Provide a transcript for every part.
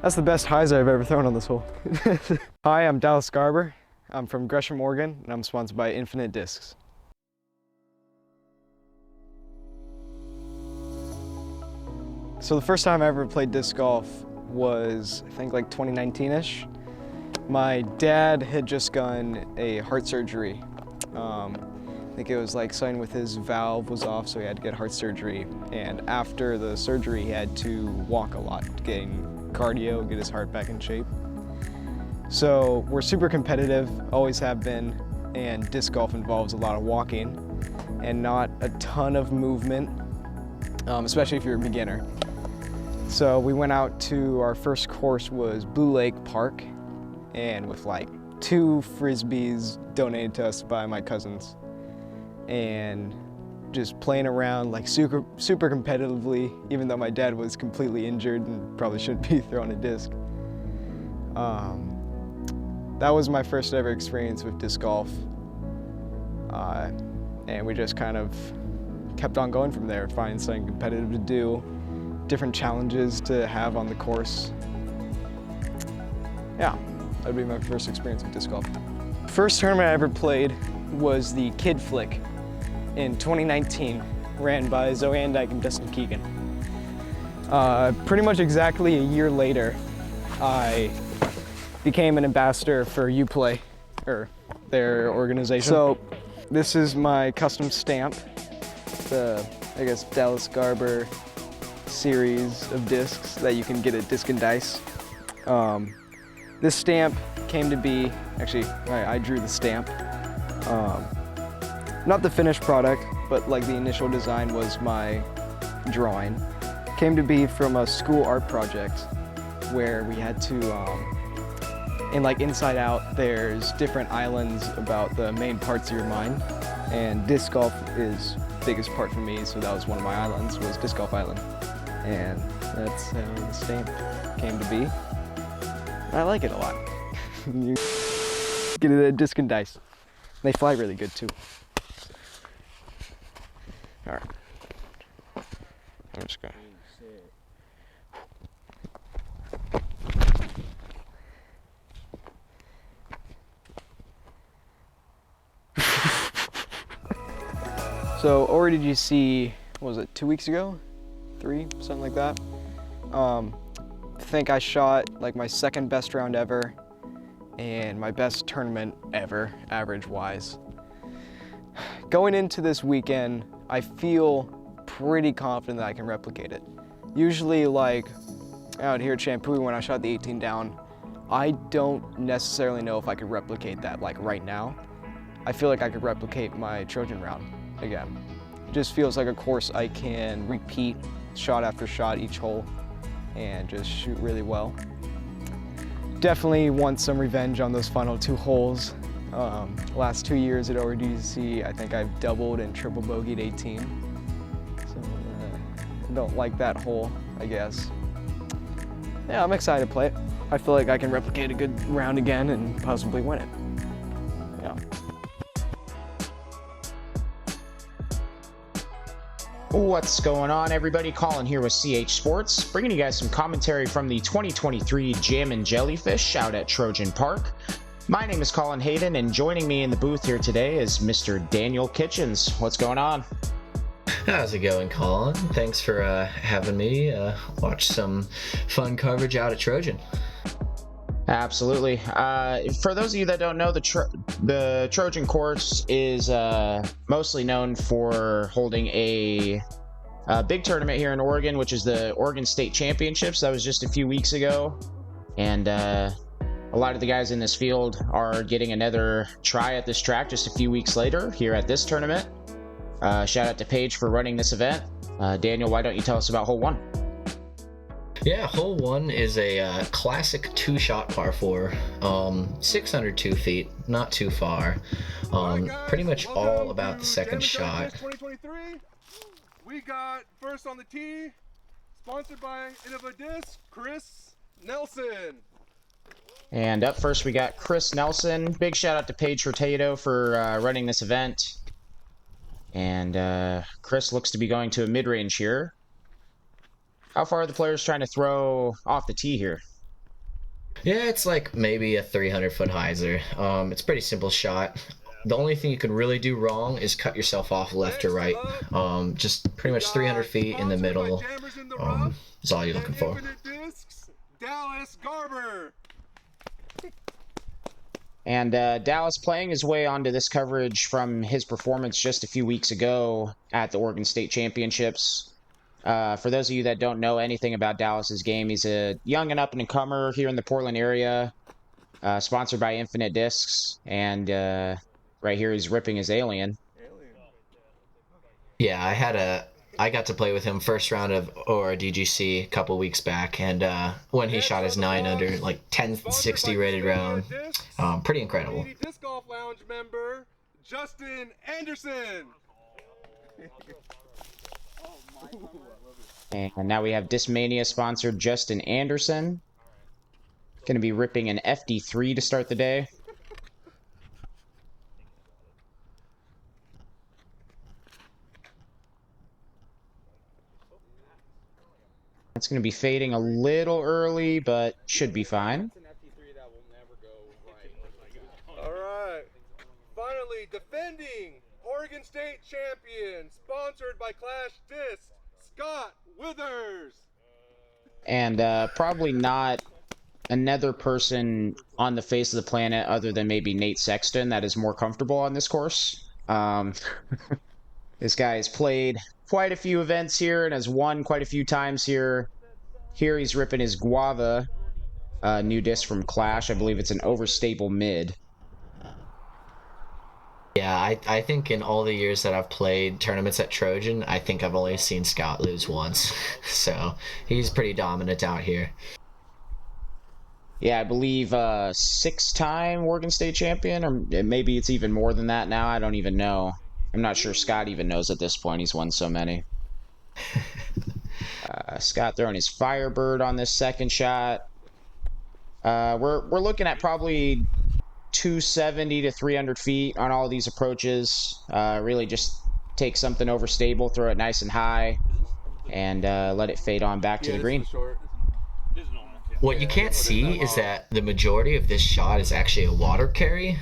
That's the best highs I've ever thrown on this hole. Hi, I'm Dallas Garber. I'm from Gresham, Oregon, and I'm sponsored by Infinite Discs. So the first time I ever played disc golf was, I think, like 2019-ish. My dad had just gotten a heart surgery. I think it was like something with his valve was off, so he had to get heart surgery. And after the surgery, he had to walk a lot, getting cardio, get his heart back in shape. So we're super competitive, always have been, and disc golf involves a lot of walking and not a ton of movement, especially if you're a beginner. So we went out to, our first course was Blue Lake Park, and with like 2 Frisbees donated to us by my cousins. And just playing around like super competitively, even though my dad was completely injured and probably shouldn't be throwing a disc. That was my first ever experience with disc golf. And we just kind of kept on going from there, finding something competitive to do, different challenges to have on the course. Yeah, that'd be my first experience with disc golf. First tournament I ever played was the Kid Flick in 2019, ran by Zoe Andike and Dustin Keegan. Pretty much exactly a year later, I became an ambassador for Uplay, or their organization. So this is my custom stamp, the, I guess, Dallas Garber series of discs that you can get at Disc and Dice. This stamp came to be, actually, I drew the stamp. Not the finished product, but like the initial design was my drawing. Came to be from a school art project where we had to, in like Inside Out, there's different islands about the main parts of your mind. And disc golf is the biggest part for me, so that was one of my islands, was Disc Golf Island. And that's how the stamp came to be. I like it a lot. You get it at Disc and Dice. They fly really good too. All right. I'm just gonna. So or did you see, what was it, 2 weeks ago? 3, something like that. I think I shot like my second best round ever and my best tournament ever, average-wise. Going into this weekend, I feel pretty confident that I can replicate it. Usually, like out here at Shampoo, when I shot the 18 down, I don't necessarily know if I could replicate that like right now. I feel like I could replicate my Trojan round again. It just feels like a course I can repeat shot after shot each hole and just shoot really well. Definitely want some revenge on those final 2 holes. Last 2 years at ORDC, I think I've doubled and triple bogeyed 18. So I don't like that hole, I guess. Yeah, I'm excited to play it. I feel like I can replicate a good round again and possibly win it. Yeah. What's going on, everybody? Collin here with CH Sports, bringing you guys some commentary from the 2023 Jammin Jellyfish out at Trojan Park. My name is Collin Hayden, and joining me in the booth here today is Mr. Daniel Kitchens. What's going on? How's it going, Collin? Thanks for having me watch some fun coverage out at Trojan. Absolutely. For those of you that don't know, the Trojan course is mostly known for holding a big tournament here in Oregon, which is the Oregon State Championships. That was just a few weeks ago, and a lot of the guys in this field are getting another try at this track just a few weeks later here at this tournament. Shout out to Paige for running this event. Daniel, why don't you tell us about hole 1? Yeah, hole 1 is a classic 2-shot par 4, 602 feet, not too far. Pretty much all about the second shot. 2023. We got first on the tee, sponsored by Innova Disc, Chris Nelson. And up first we got Chris Nelson. Big shout out to Paige Hurtado for running this event. And Chris looks to be going to a mid-range here. How far are the players trying to throw off the tee here? Yeah, it's like maybe a 300-foot hyzer. It's a pretty simple shot. The only thing you can really do wrong is cut yourself off left or right. Just pretty much 300 feet in the middle is all you're looking for. Infinite Discs, Dallas Garber. And Dallas playing his way onto this coverage from his performance just a few weeks ago at the Oregon State Championships. For those of you that don't know anything about Dallas's game, he's a young and up-and-comer here in the Portland area, sponsored by Infinite Discs, and right here he's ripping his Alien. Yeah, I got to play with him first round of ORDGC a couple weeks back, and when he shot his 9 under, like 1060 rated round, pretty incredible. Disc Golf Lounge member Justin Anderson. And now we have Discmania sponsored Justin Anderson. Going to be ripping an FD3 to start the day. It's going to be fading a little early, but should be fine. All right. Finally, defending Oregon State champion, sponsored by Clash Disc, Scott Withers. And probably not another person on the face of the planet other than maybe Nate Sexton that is more comfortable on this course. This guy has played quite a few events here and has won quite a few times here. Here he's ripping his Guava new disc from Clash. I believe it's an overstable mid. Yeah, I think in all the years that I've played tournaments at Trojan, I think I've only seen Scott lose once. So he's pretty dominant out here. Yeah, I believe 6-time Oregon State champion, or maybe it's even more than that now. I don't even know. I'm not sure Scott even knows at this point. He's won so many. Scott throwing his Firebird on this second shot. We're looking at probably 270 to 300 feet on all of these approaches. Really just take something overstable, throw it nice and high, and let it fade on back to the green. What you can't see is that the majority of this shot is actually a water carry.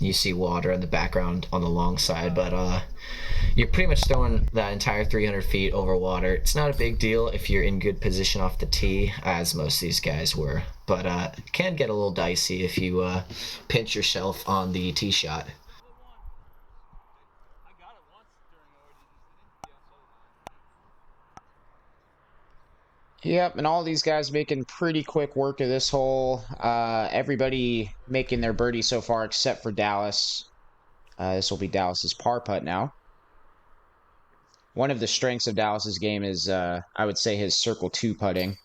You see water in the background on the long side, but you're pretty much throwing that entire 300 feet over water. It's not a big deal if you're in good position off the tee, as most of these guys were, but it can get a little dicey if you pinch yourself on the tee shot. Yep, and all these guys making pretty quick work of this hole. Everybody making their birdie so far except for Dallas. This will be Dallas's par putt now. One of the strengths of Dallas's game is, I would say, his circle 2 putting.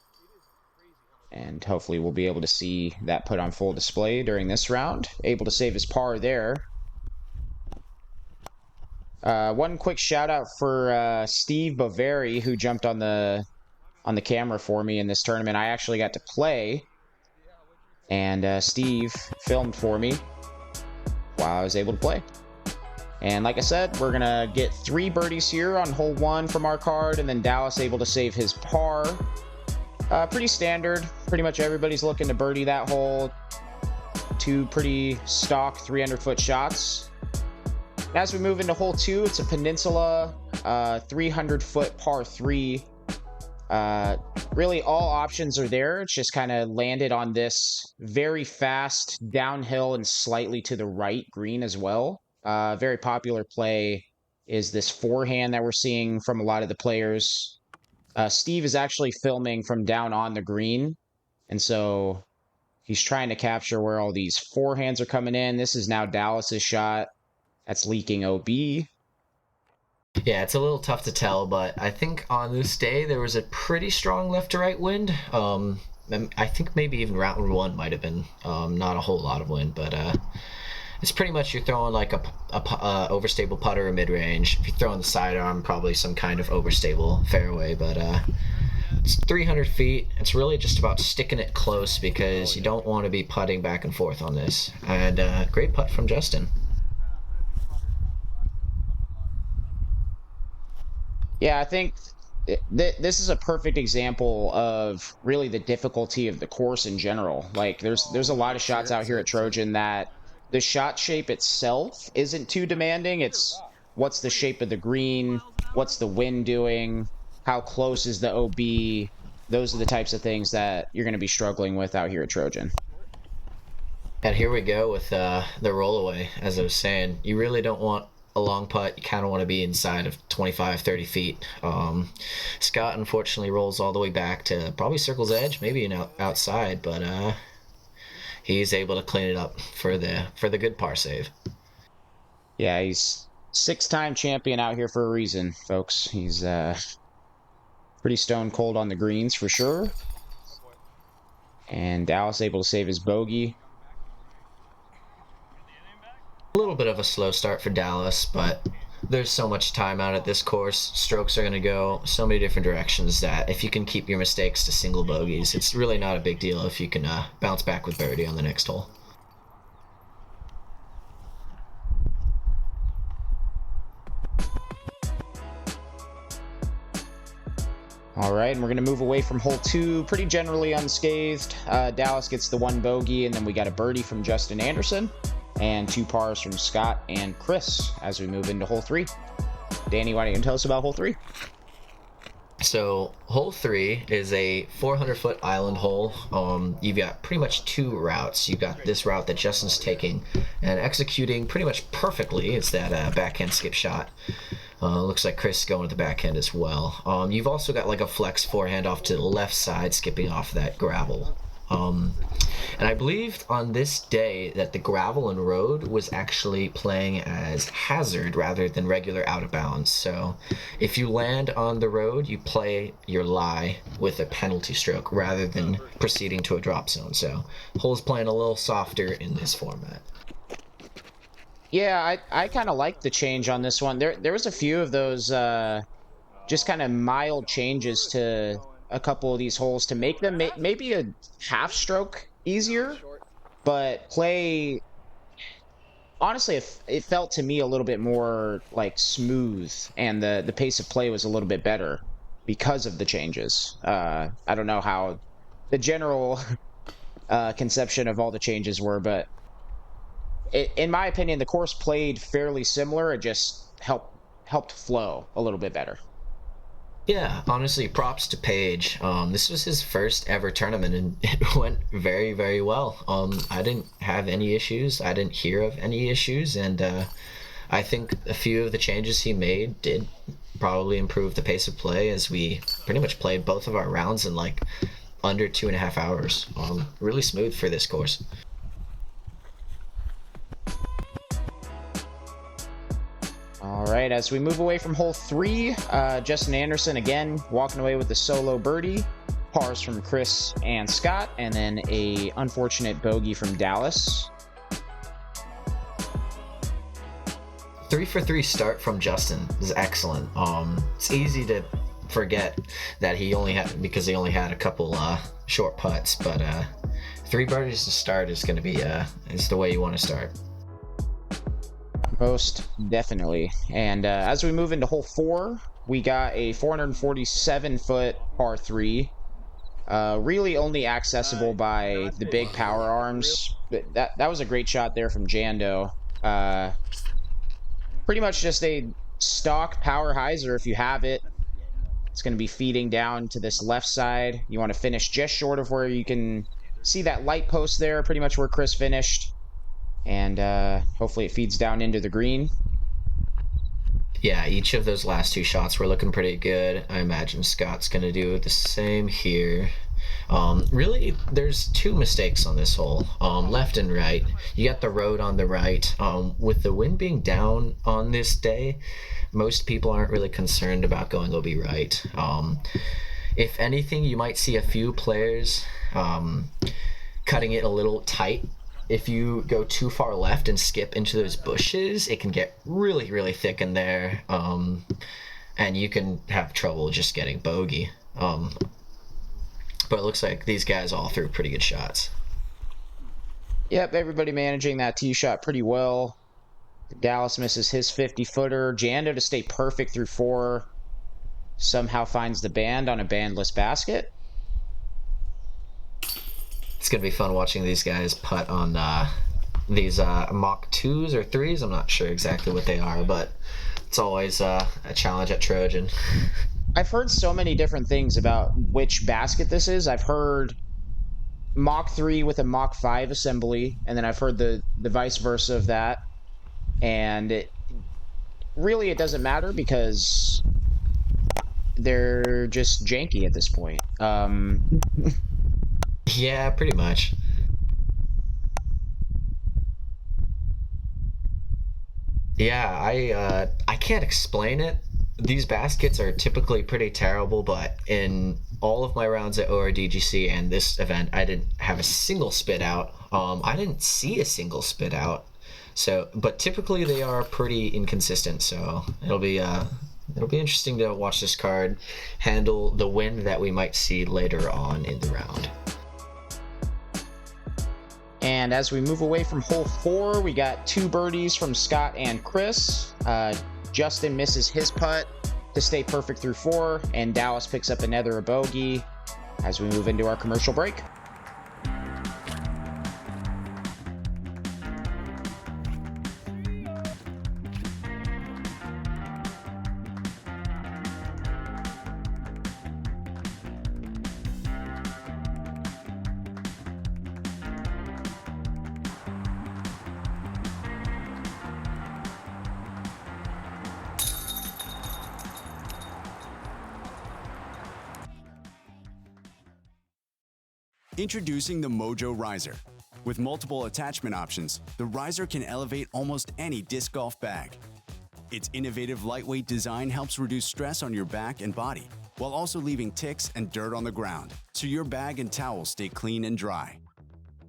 And hopefully we'll be able to see that put on full display during this round. Able to save his par there. One quick shout out for Steve Boveri, who jumped on the camera for me in this tournament. I actually got to play, and Steve filmed for me while I was able to play. And like I said, we're gonna get 3 birdies here on hole 1 from our card, and then Dallas able to save his par. Pretty standard. Pretty much everybody's looking to birdie that hole. 2 pretty stock 300-foot shots. As we move into hole 2, it's a peninsula 300-foot par 3. Really all options are there. It's just kind of landed on this very fast downhill and slightly to the right green as well. Very popular play is this forehand that we're seeing from a lot of the players. Steve is actually filming from down on the green, and so he's trying to capture where all these forehands are coming in. This is now Dallas's shot. That's leaking OB. Yeah, it's a little tough to tell, but I think on this day there was a pretty strong left to right wind. I think maybe even round 1 might have been not a whole lot of wind, but it's pretty much you're throwing like a overstable putter or mid-range. If you're throwing the sidearm, probably some kind of overstable fairway, but it's 300 feet. It's really just about sticking it close because you don't want to be putting back and forth on this. And great putt from Justin. Yeah, I think this is a perfect example of really the difficulty of the course in general. Like there's a lot of shots out here at Trojan that the shot shape itself isn't too demanding. It's what's the shape of the green, what's the wind doing, how close is the OB. Those are the types of things that you're going to be struggling with out here at Trojan. And here we go with the rollaway. As I was saying, you really don't want a long putt. You kind of want to be inside of 25, 30 feet. Scott unfortunately rolls all the way back to probably circle's edge, maybe an outside, but he's able to clean it up for the good par save. Yeah, he's 6-time champion out here for a reason, folks. He's pretty stone cold on the greens for sure. And Dallas able to save his bogey. A little bit of a slow start for Dallas, but there's so much time out at this course. Strokes are going to go so many different directions that if you can keep your mistakes to single bogeys, it's really not a big deal if you can bounce back with birdie on the next hole. All right, and we're going to move away from hole 2 pretty generally unscathed. Dallas gets the 1 bogey, and then we got a birdie from Justin Anderson and 2 pars from Scott and Chris as we move into hole 3. Danny, why don't you tell us about hole 3? So hole 3 is a 400-foot island hole. You've got pretty much 2 routes. You've got this route that Justin's taking and executing pretty much perfectly. It's that backhand skip shot. Looks like Chris is going with the backhand as well. You've also got like a flex forehand off to the left side, skipping off that gravel. And I believed on this day that the gravel and road was actually playing as hazard rather than regular out of bounds. So if you land on the road, you play your lie with a penalty stroke rather than proceeding to a drop zone. So hole's playing a little softer in this format. Yeah, I kind of like the change on this one. There was a few of those just kind of mild changes to a couple of these holes to make them maybe a half stroke easier, but play, honestly, it felt to me a little bit more like smooth, and the pace of play was a little bit better because of the changes. I don't know how the general conception of all the changes were, but in my opinion, the course played fairly similar. It just helped flow a little bit better. Yeah, honestly, props to Paige. This was his first ever tournament, and it went very, very well. I didn't have any issues. I didn't hear of any issues, and I think a few of the changes he made did probably improve the pace of play, as we pretty much played both of our rounds in like under 2.5 hours. Really smooth for this course. All right, as we move away from hole 3, Justin Anderson again walking away with the solo birdie, pars from Chris and Scott, and then a unfortunate bogey from Dallas. 3 for 3 start from Justin is excellent. It's easy to forget that he only had a couple short putts, but 3 birdies to start is going to be is the way you want to start. Most definitely. And as we move into hole 4, we got a 447-foot par 3. Really only accessible by the big power arms. That was a great shot there from Jando. Pretty much just a stock power hyzer if you have it. It's going to be feeding down to this left side. You want to finish just short of where you can see that light post there, pretty much where Chris finished. And hopefully it feeds down into the green. Yeah, each of those last 2 shots were looking pretty good. I imagine Scott's going to do the same here. Really, there's 2 mistakes on this hole, left and right. You got the road on the right. With the wind being down on this day, most people aren't really concerned about going OB right. If anything, you might see a few players cutting it a little tight. If you go too far left and skip into those bushes, it can get really, really thick in there, and you can have trouble just getting bogey. But it looks like these guys all threw pretty good shots. Yep, everybody managing that tee shot pretty well. Dallas misses his 50-footer. Jando to stay perfect through 4. somehow finds the band on a bandless basket. It's gonna be fun watching these guys putt on these Mach 2s or 3s. I'm not sure exactly what they are, but it's always a challenge at Trojan. I've heard so many different things about which basket this is. I've heard Mach 3 with a Mach 5 assembly, and then I've heard the vice versa of that. And it doesn't matter because they're just janky at this point. Yeah, pretty much. Yeah, I can't explain it. These baskets are typically pretty terrible, but in all of my rounds at ORDGC and this event, I didn't have a single spit out. I didn't see a single spit out. So, but typically they are pretty inconsistent. So it'll be interesting to watch this card handle the wind that we might see later on in the round. And as we move away from hole 4, we got 2 birdies from Scott and Chris. Justin misses his putt to stay perfect through 4, and Dallas picks up another bogey as we move into our commercial break. Introducing the Mojo Riser. With multiple attachment options, the riser can elevate almost any disc golf bag. Its innovative lightweight design helps reduce stress on your back and body, while also leaving ticks and dirt on the ground, so your bag and towel stay clean and dry.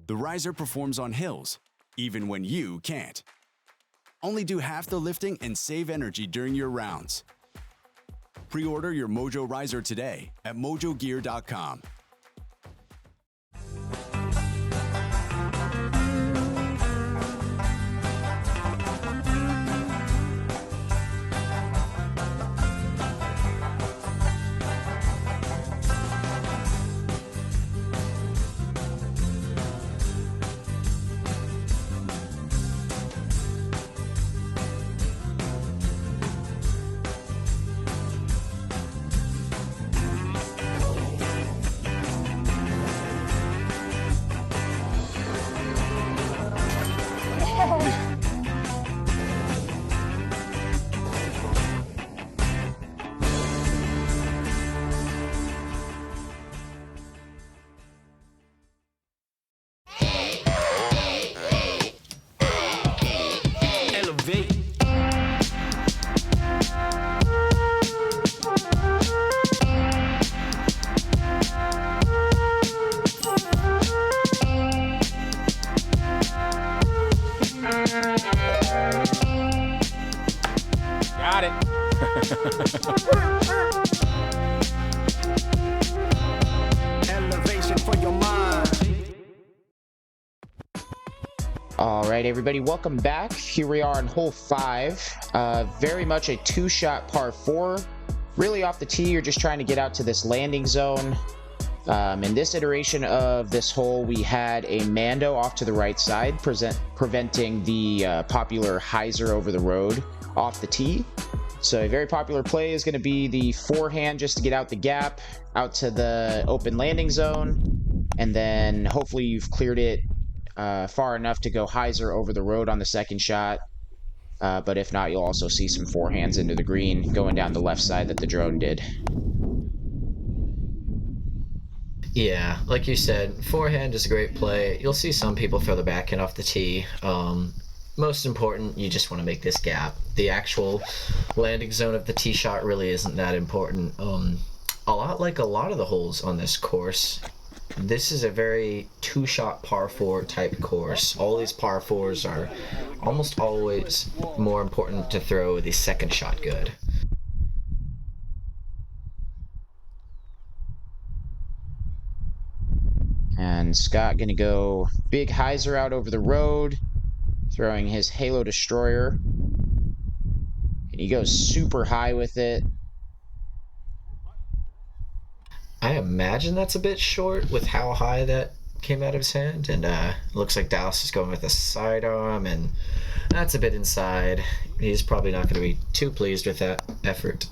The riser performs on hills, even when you can't. Only do half the lifting and save energy during your rounds. Pre-order your Mojo Riser today at mojogear.com. Got it. Elevation for your mind. All right, everybody, welcome back. Here we are on hole 5. Very much a 2-shot par 4. Really off the tee, you're just trying to get out to this landing zone. In this iteration of this hole, we had a Mando off to the right side, preventing the popular hyzer over the road off the tee. So a very popular play is going to be the forehand just to get out the gap, out to the open landing zone, and then hopefully you've cleared it far enough to go hyzer over the road on the second shot. But if not, you'll also see some forehands into the green going down the left side that the drone did. Yeah, like you said, forehand is a great play. You'll see some people throw the backhand off the tee. Most important, you just want to make this gap. The actual landing zone of the tee shot really isn't that important. A lot of the holes on this course, this is a very 2-shot par 4 type course. All these par 4s are almost always more important to throw the second shot good. And Scott gonna go big hyzer out over the road, throwing his Halo Destroyer. And he goes super high with it. I imagine that's a bit short with how high that came out of his hand, and looks like Dallas is going with a sidearm, and that's a bit inside. He's probably not going to be too pleased with that effort.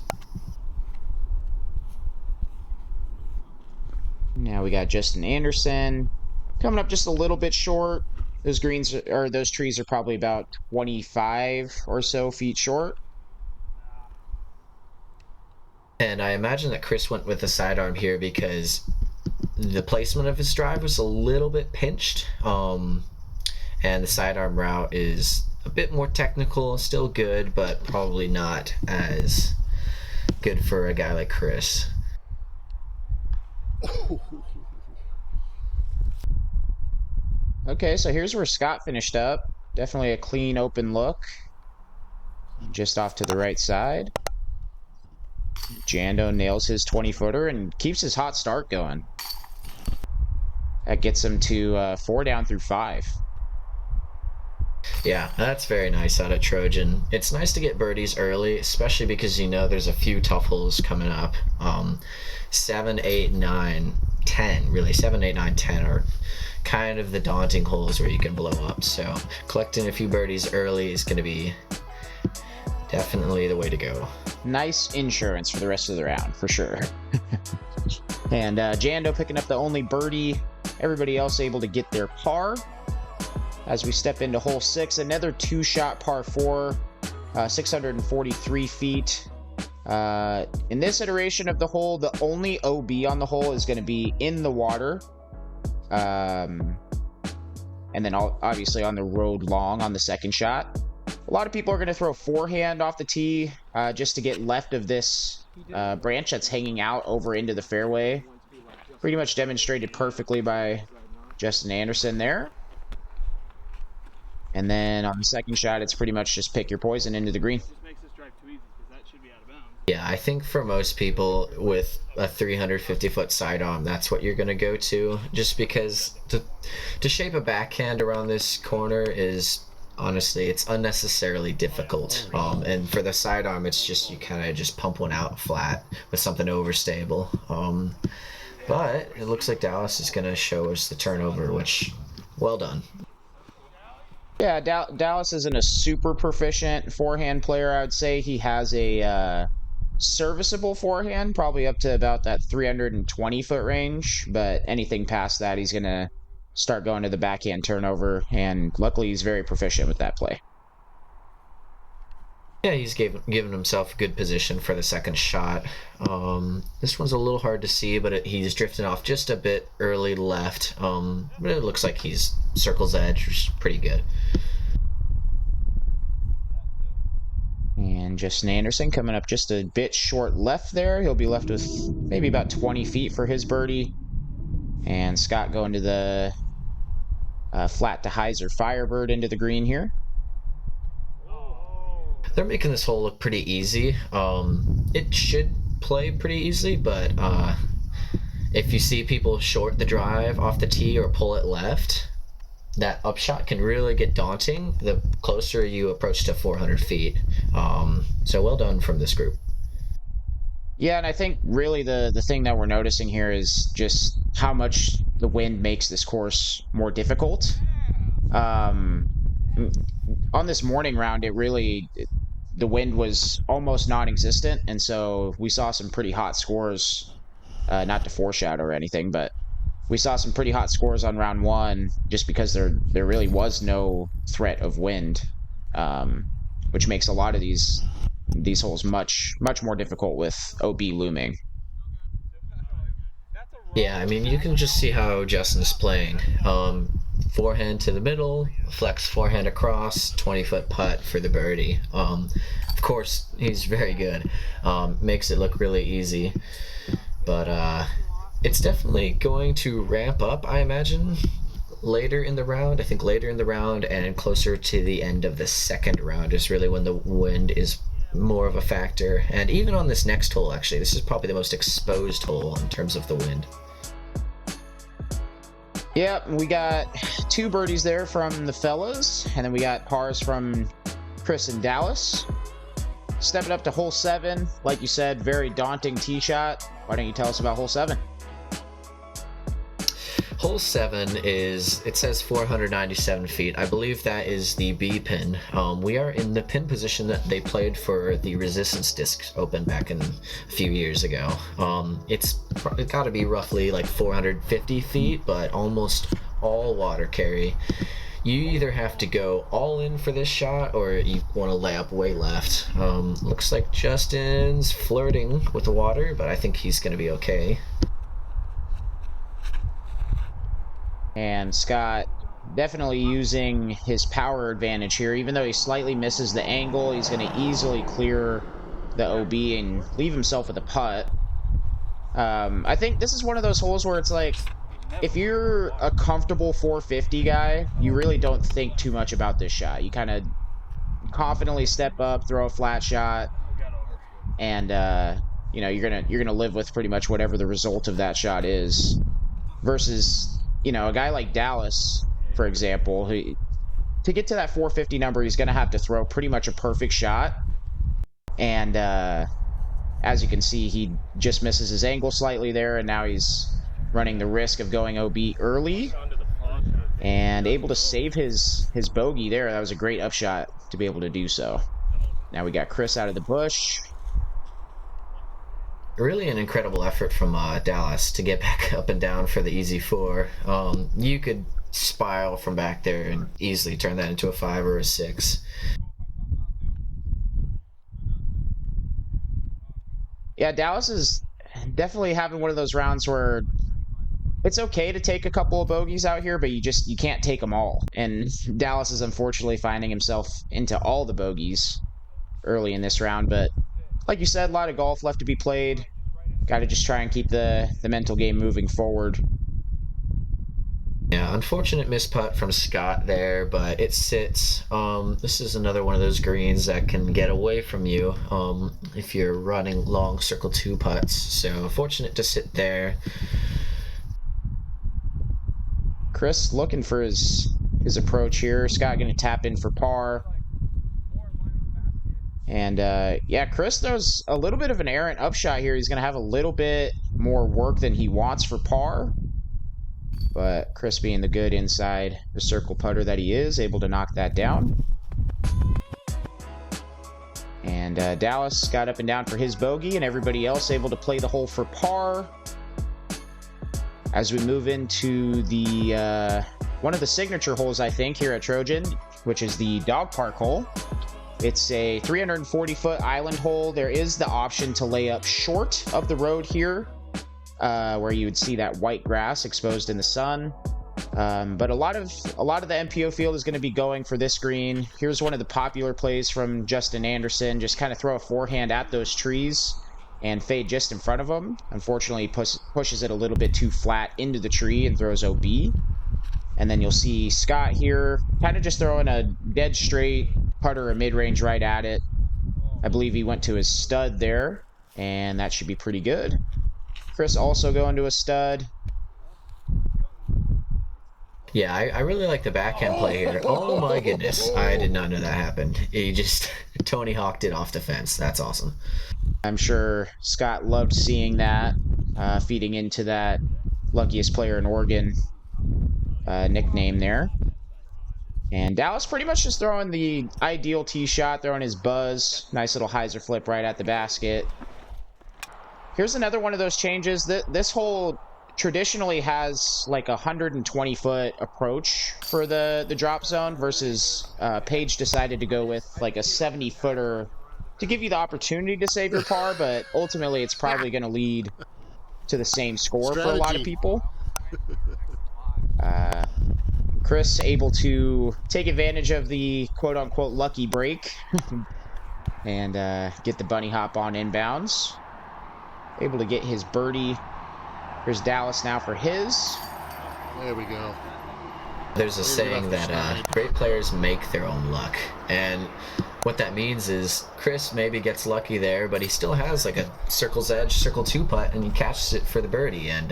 Now we got Justin Anderson coming up just a little bit short. Those greens or those trees are probably about 25 or so feet short. And I imagine that Chris went with the sidearm here because the placement of his drive was a little bit pinched. And the sidearm route is a bit more technical, still good, but probably not as good for a guy like Chris. Okay, so here's where Scott finished up. Definitely a clean, open look. Just off to the right side. Jando nails his 20-footer and keeps his hot start going. That gets him to 4 down through 5. Yeah, that's very nice out of Trojan. It's nice to get birdies early, especially because you know there's a few tough holes coming up. 7, 8, 9, 10, really. 7, 8, 9, 10 are kind of the daunting holes where you can blow up. So collecting a few birdies early is going to be definitely the way to go. Nice insurance for the rest of the round, for sure. And Jando picking up the only birdie. Everybody else able to get their par. As we step into hole 6, another 2-shot par 4, 643 feet. In this iteration of the hole, the only OB on the hole is going to be in the water. And then obviously on the road long on the second shot. A lot of people are going to throw forehand off the tee just to get left of this branch that's hanging out over into the fairway. Pretty much demonstrated perfectly by Justin Anderson there. And then on the second shot, it's pretty much just pick your poison into the green. Yeah, I think for most people with a 350-foot sidearm, that's what you're going to go to. Just because to shape a backhand around this corner is, honestly, it's unnecessarily difficult. And for the sidearm, it's just you kind of just pump one out flat with something overstable. But it looks like Dallas is going to show us the turnover, which, well done. Yeah, Dallas isn't a super proficient forehand player, I would say. He has a serviceable forehand, probably up to about that 320-foot range. But anything past that, he's going to start going to the backhand turnover. And luckily, he's very proficient with that play. Yeah, he's given himself a good position for the second shot. This one's a little hard to see, but he's drifting off just a bit early left. But it looks like he's circle's edge, which is pretty good. And Justin Anderson coming up just a bit short left there. He'll be left with maybe about 20 feet for his birdie. And Scott going to the flat to hyzer Firebird into the green here. They're making this hole look pretty easy. It should play pretty easy, but if you see people short the drive off the tee or pull it left, that upshot can really get daunting the closer you approach to 400 feet. So well done from this group. Yeah, and I think really the thing that we're noticing here is just how much the wind makes this course more difficult. On this morning round, the wind was almost non-existent, and so we saw some pretty hot scores. Not to foreshadow or anything, but we saw some pretty hot scores on round 1 just because there really was no threat of wind, which makes a lot of these holes much more difficult with OB looming. Yeah, I mean, you can just see how Justin's playing. Forehand to the middle, flex forehand across, 20-foot putt for the birdie. Of course, he's very good. Makes it look really easy. But it's definitely going to ramp up, I imagine, later in the round. I think later in the round and closer to the end of the second round is really when the wind is more of a factor. And even on this next hole, actually, this is probably the most exposed hole in terms of the wind. Yeah, we got 2 birdies there from the fellas, and then we got pars from Chris and Dallas. Stepping up to hole 7, like you said, very daunting tee shot. Why don't you tell us about hole 7? Hole 7 is, it says 497 feet. I believe that is the B pin. We are in the pin position that they played for the Resistance Disc Open back in a few years ago. It's got to be roughly like 450 feet, but almost all water carry. You either have to go all in for this shot or you want to lay up way left. Looks like Justin's flirting with the water, but I think he's going to be okay. And Scott definitely using his power advantage here. Even though he slightly misses the angle, he's going to easily clear the OB and leave himself with a putt. I think this is one of those holes where it's like, if you're a comfortable 450 guy, you really don't think too much about this shot. You kind of confidently step up, throw a flat shot, and you know, you're gonna live with pretty much whatever the result of that shot is. Versus, you know, a guy like Dallas, for example, who, to get to that 450 number, he's gonna have to throw pretty much a perfect shot. And as you can see, he just misses his angle slightly there, and now he's running the risk of going OB early and able to save his bogey there. That was a great upshot to be able to do so. Now we got Chris out of the bush. Really an incredible effort from Dallas to get back up and down for the easy 4. You could spiral from back there and easily turn that into a 5 or a 6. Yeah, Dallas is definitely having one of those rounds where it's okay to take a couple of bogeys out here, but you can't take them all. And Dallas is unfortunately finding himself into all the bogeys early in this round. But like you said, a lot of golf left to be played. Got to just try and keep the mental game moving forward. Yeah, unfortunate miss putt from Scott there, but it sits. This is another one of those greens that can get away from you if you're running long circle 2 putts. So fortunate to sit there. Chris looking for his approach here. Scott going to tap in for par. And yeah, Chris throws a little bit of an errant upshot here. He's going to have a little bit more work than he wants for par. But Chris, being the good inside the circle putter that he is, able to knock that down. And Dallas got up and down for his bogey, and everybody else able to play the hole for par. As we move into the one of the signature holes, I think, here at Trojan, which is the Dog Park hole. It's a 340-foot island hole. There is the option to lay up short of the road here, where you would see that white grass exposed in the sun. But a lot of the MPO field is going to be going for this green. Here's one of the popular plays from Justin Anderson. Just kind of throw a forehand at those trees and fade just in front of him. Unfortunately, he pushes it a little bit too flat into the tree and throws OB. And then you'll see Scott here kind of just throwing a dead straight putter or mid-range right at it. I believe he went to his stud there, and that should be pretty good. Chris also going to a stud. Yeah, I really like the backhand play here. Oh my goodness, I did not know that happened. He just Tony Hawked it off the fence. That's awesome. I'm sure Scott loved seeing that, feeding into that luckiest player in Oregon nickname there. And Dallas pretty much just throwing the ideal tee shot, throwing his buzz. Nice little hyzer flip right at the basket. Here's another one of those changes. This hole traditionally has like a 120-foot approach for the drop zone versus Paige decided to go with like a 70-footer to give you the opportunity to save your par, but ultimately it's probably going to lead to the same score for a lot of people. Chris able to take advantage of the quote-unquote lucky break and get the bunny hop on inbounds. Able to get his birdie. Here's Dallas now for his. There we go. There's a saying that great players make their own luck, and what that means is Chris maybe gets lucky there, but he still has like a circle's edge, circle 2 putt, and he catches it for the birdie, and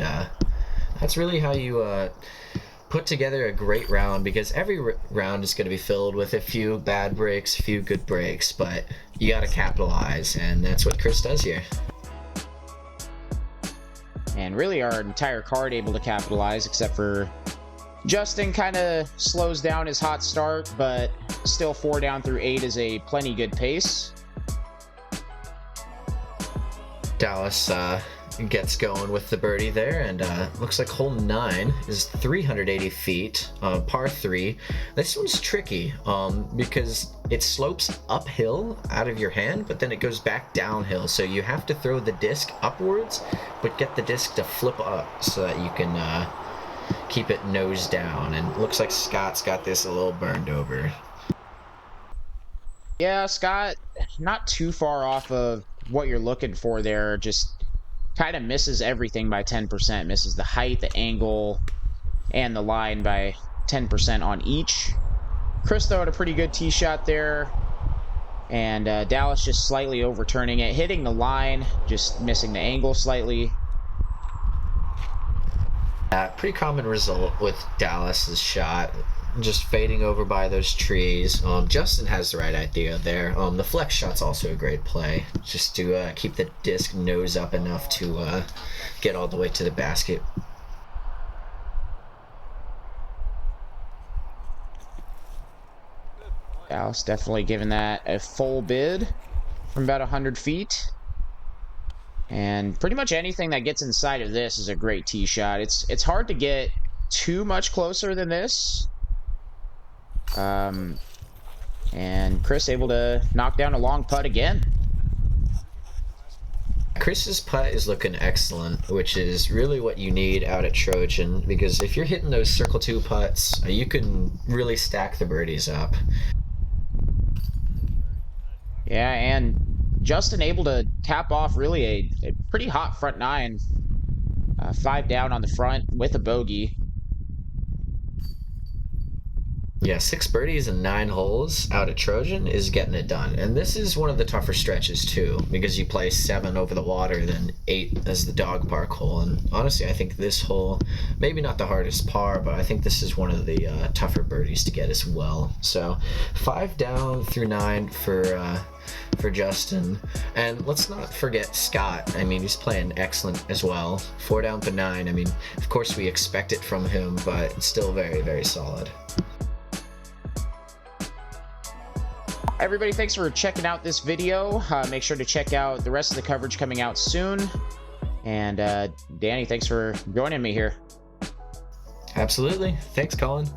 that's really how you put together a great round, because every round is going to be filled with a few bad breaks, a few good breaks, but you got to capitalize, and that's what Chris does here. And really our entire card able to capitalize, except for Justin kind of slows down his hot start, but still 4 down through 8 is a plenty good pace. Dallas gets going with the birdie there, and looks like hole 9 is 380 feet, par 3. This one's tricky because it slopes uphill out of your hand, but then it goes back downhill, so you have to throw the disc upwards but get the disc to flip up so that you can keep it nose down. And it looks like Scott's got this a little burned over. Yeah, Scott, not too far off of what you're looking for there. Just kind of misses everything by 10%. Misses the height, the angle, and the line by 10% on each. Chris, though, had a pretty good tee shot there. And Dallas just slightly overturning it. Hitting the line, just missing the angle slightly. Pretty common result with Dallas's shot, just fading over by those trees. Justin has the right idea there. The flex shot's also a great play, just to keep the disc nose up enough to get all the way to the basket. Dallas definitely giving that a full bid from about 100 feet. And pretty much anything that gets inside of this is a great tee shot. It's hard to get too much closer than this. And Chris able to knock down a long putt again. Chris's putt is looking excellent, which is really what you need out at Trojan, because if you're hitting those circle 2 putts, you can really stack the birdies up. Yeah, and Justin able to cap off really a pretty hot front 9. 5 down on the front with a bogey. Yeah, 6 birdies and 9 holes out at Trojan is getting it done. And this is one of the tougher stretches too, because you play 7 over the water, then 8 as the dog park hole. And honestly, I think this hole, maybe not the hardest par, but I think this is one of the tougher birdies to get as well. So 5 down through 9 for Justin. And let's not forget Scott. I mean, he's playing excellent as well. 4 down to 9. I mean, of course we expect it from him, but it's still very, very solid. Everybody, thanks for checking out this video. Make sure to check out the rest of the coverage coming out soon. And Danny, thanks for joining me here. Absolutely. Thanks, Collin.